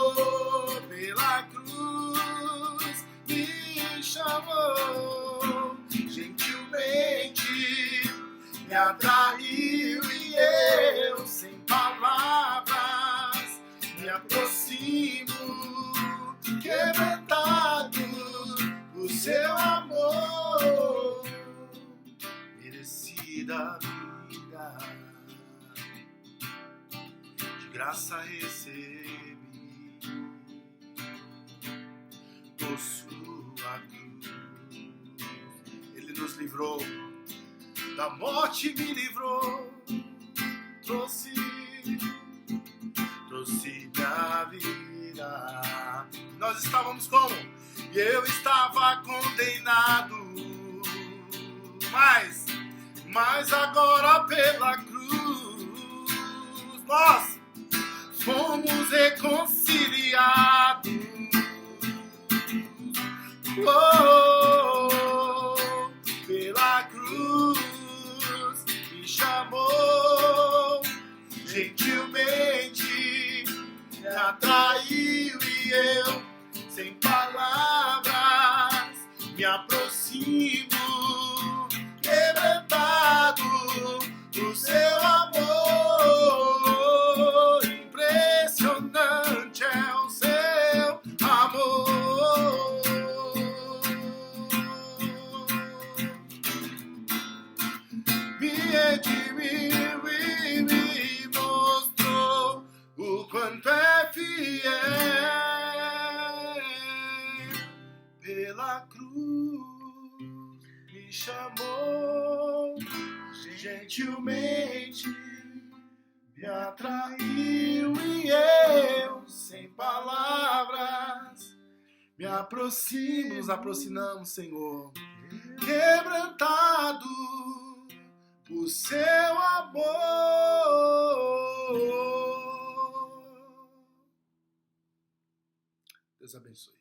Pela cruz me chamou, gentilmente me atraiu e eu, sem palavras, me aproximo, quebrantado por seu amor. Merecida vida, de graça recebi, por sua cruz. Ele nos livrou, da morte me livrou, trouxe minha vida. Nós estávamos como? E eu estava condenado, mas agora pela cruz nós fomos reconciliados. Oh, pela cruz me chamou, gentilmente me atraiu e eu, sem palavras, me aproximo, quebrantado do seu amor. Impressionante é o seu amor. Me redimiu e me mostrou o quanto é fiel. Pela cruz me chamou, gentilmente me atraiu e eu, sem palavras, nos aproximamos, Senhor, quebrantado por seu amor. Deus abençoe.